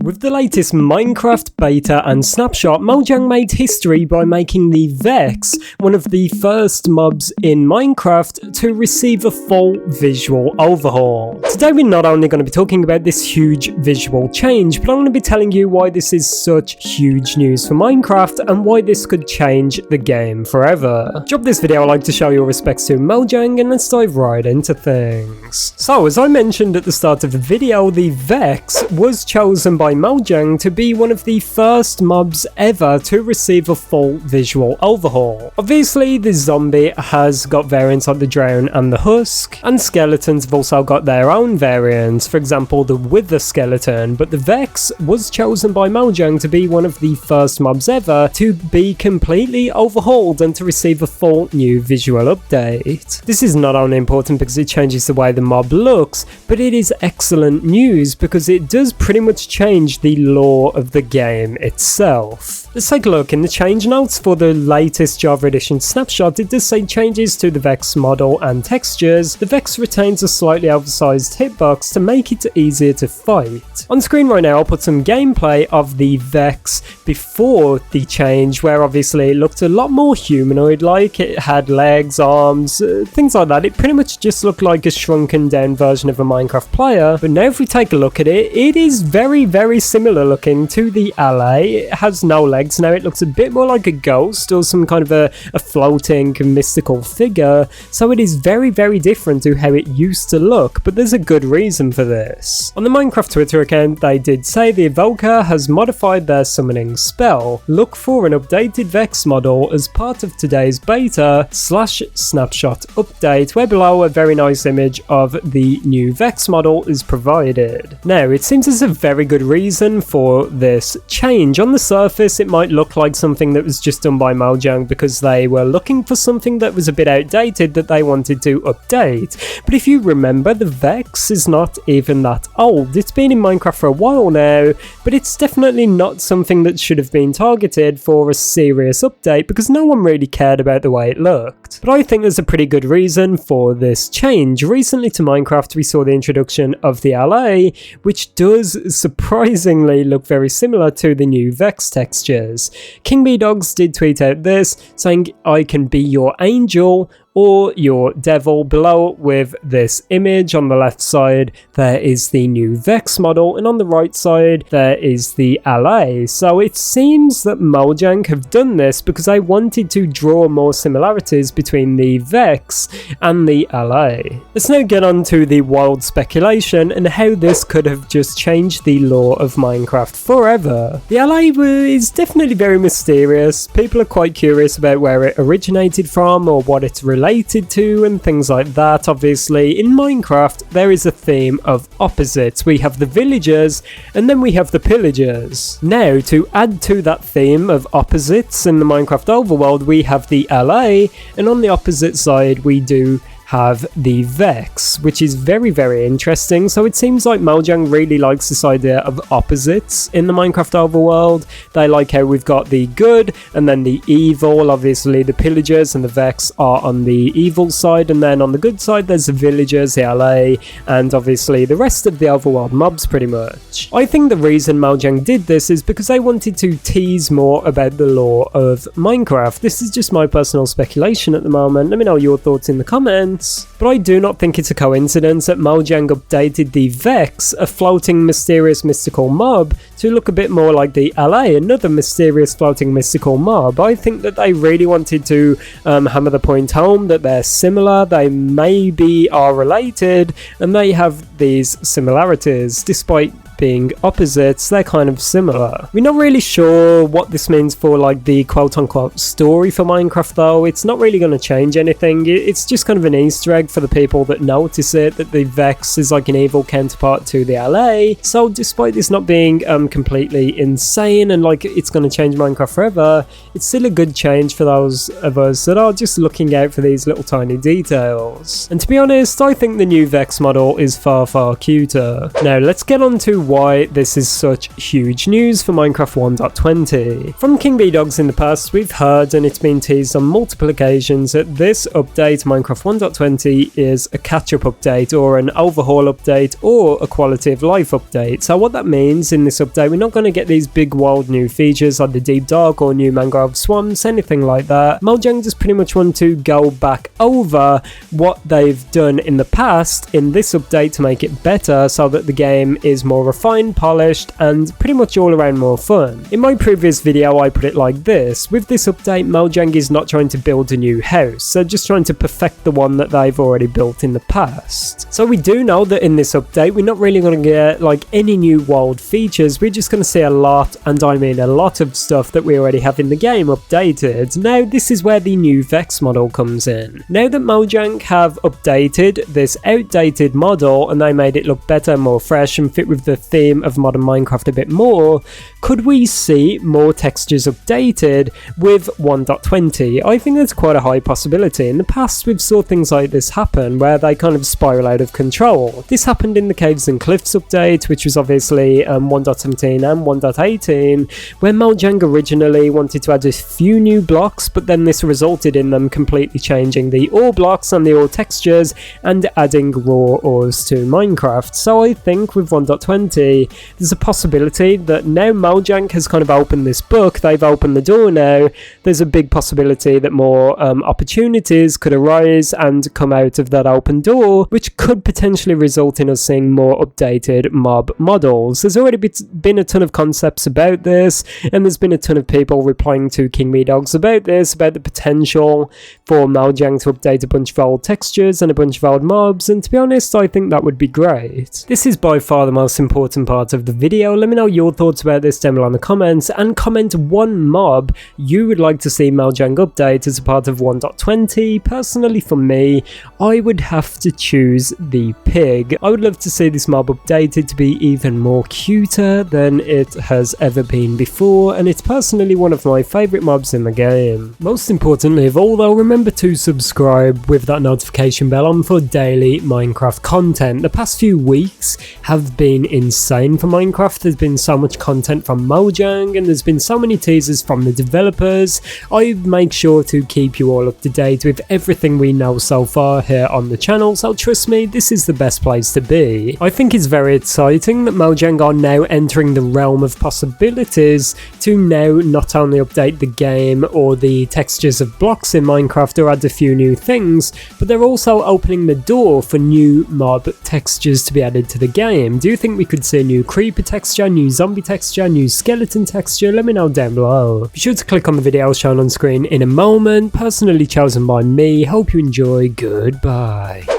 With the latest Minecraft beta and snapshot, Mojang made history by making the Vex one of the first mobs in Minecraft to receive a full visual overhaul. Today we're not only going to be talking about this huge visual change, but I'm going to be telling you why this is such huge news for Minecraft and why this could change the game forever. Drop this video a like to show your respects to Mojang, and let's dive right into things. So, as I mentioned at the start of the video, the Vex was chosen by Mojang to be one of the first mobs ever to receive a full visual overhaul. Obviously, the zombie has got variants like the drown and the husk, and skeletons have also got their own variants, for example the wither skeleton, but the Vex was chosen by Mojang to be one of the first mobs ever to be completely overhauled and to receive a full new visual update. This is not only important because it changes the way the mob looks, but it is excellent news because it does pretty much change the lore of the game itself. Let's take a look. In the change notes for the latest Java Edition snapshot, it does say changes to the Vex model and textures. The Vex retains a slightly oversized hitbox to make it easier to fight. On screen right now I'll put some gameplay of the Vex before the change, where obviously it looked a lot more humanoid-like. It had legs, arms, things like that. It pretty much just looked like a shrunken down version of a Minecraft player. But now if we take a look at it, it is very similar looking to the ally. It has no legs now. It looks a bit more like a ghost or some kind of a floating mystical figure. So it is very different to how it used to look, but there's a good reason for this. On the Minecraft Twitter account, they did say the Evoker has modified their summoning spell. Look for an updated Vex model as part of today's beta/snapshot update, where below a very nice image of the new Vex model is provided. Now, it seems there's a very good reason for this change. On the surface, it might look like something that was just done by Mojang because they were looking for something that was a bit outdated that they wanted to update. But if you remember, the Vex is not even that old. It's been in Minecraft for a while now, but it's definitely not something that should have been targeted for a serious update because no one really cared about the way it looked. But I think there's a pretty good reason for this change. Recently to Minecraft we saw the introduction of the LA, which does surprisingly look very similar to the new Vex textures. King B Dogs did tweet out this, saying, "I can be your angel or your devil." Below with this image on the left side there is the new Vex model, and on the right side there is the LA. So it seems that Mojang have done this because they wanted to draw more similarities between the Vex and the LA. Let's now get on to the wild speculation and how this could have just changed the lore of Minecraft forever. The LA is definitely very mysterious. People are quite curious about where it originated from or what it's related to and things like that. Obviously in Minecraft there is a theme of opposites. We have the villagers and then we have the pillagers. Now, to add to that theme of opposites in the Minecraft overworld, we have the LA, and on the opposite side we do have the Vex, which is very interesting. So it seems like Mojang really likes this idea of opposites in the Minecraft overworld. They like how we've got the good and then the evil. Obviously the pillagers and the Vex are on the evil side, and then on the good side there's the villagers, the LA, and obviously the rest of the overworld mobs pretty much. I think the reason Mojang did this is because they wanted to tease more about the lore of Minecraft. This is just my personal speculation at the moment. Let me know your thoughts in the comments. But I do not think it's a coincidence that Mojang updated the Vex, a floating mysterious mystical mob, to look a bit more like the LA, another mysterious floating mystical mob. I think that they really wanted to hammer the point home that they're similar, they maybe are related, and they have these similarities. Despite being opposites, they're kind of similar. We're not really sure what this means for like the quote-unquote story for Minecraft though. It's not really going to change anything. It's just kind of an Easter egg for the people that notice it, that the Vex is like an evil counterpart to the LA. So despite this not being completely insane and like it's going to change Minecraft forever, it's still a good change for those of us that are just looking out for these little tiny details. And to be honest, I think the new Vex model is far cuter. Now let's get on to why this is such huge news for Minecraft 1.20. From King B Dogs in the past, we've heard, and it's been teased on multiple occasions, that this update, Minecraft 1.20, is a catch-up update or an overhaul update or a quality of life update. So what that means in this update, we're not going to get these big wild new features like the deep dark or new mangrove swamps, anything like that. Mojang just pretty much want to go back over what they've done in the past in this update to make it better so that the game is more refined, polished, and pretty much all around more fun. In my previous video I put it like this: with this update, Mojang is not trying to build a new house, they're just trying to perfect the one that they've already built in the past. So we do know that in this update we're not really going to get like any new wild features, we're just going to see a lot, and I mean a lot of stuff that we already have in the game updated. Now this is where the new Vex model comes in. Now that Mojang have updated this outdated model and they made it look better, more fresh, and fit with the theme of modern Minecraft a bit more, could we see more textures updated with 1.20? I think that's quite a high possibility. In the past we've saw things like this happen where they kind of spiral out of control. This happened in the Caves and Cliffs update, which was obviously 1.17 and 1.18, where Mojang originally wanted to add a few new blocks, but then this resulted in them completely changing the ore blocks and the ore textures and adding raw ores to Minecraft. So I think with 1.20 there's a possibility that now Mojang has kind of opened this book, they've opened the door now, there's a big possibility that more opportunities could arise and come out of that open door, which could potentially result in us seeing more updated mob models. There's already been a ton of concepts about this, and there's been a ton of people replying to King B Dogs about this, about the potential for Mojang to update a bunch of old textures and a bunch of old mobs, and to be honest, I think that would be great. This is by far the most important part of the video. Let me know your thoughts about this down below in the comments, and comment one mob you would like to see Mojang update as a part of 1.20. Personally for me, I would have to choose the pig. I would love to see this mob updated to be even more cuter than it has ever been before, and it's personally one of my favourite mobs in the game. Most importantly of all though, remember to subscribe with that notification bell on for daily Minecraft content. The past few weeks have been insane for Minecraft. There's been so much content from Mojang and there's been so many teasers from the developers. I make sure to keep you all up to date with everything we know so far here on the channel, so trust me, this is the best place to be. I think it's very exciting that Mojang are now entering the realm of possibilities to now not only update the game or the textures of blocks in Minecraft or add a few new things, but they're also opening the door for new mob textures to be added to the game. Do you think we could see a new creeper texture, new zombie texture, new skeleton texture? Let me know down below. Be sure to click on the video shown on screen in a moment, personally chosen by me. Hope you enjoy. Goodbye.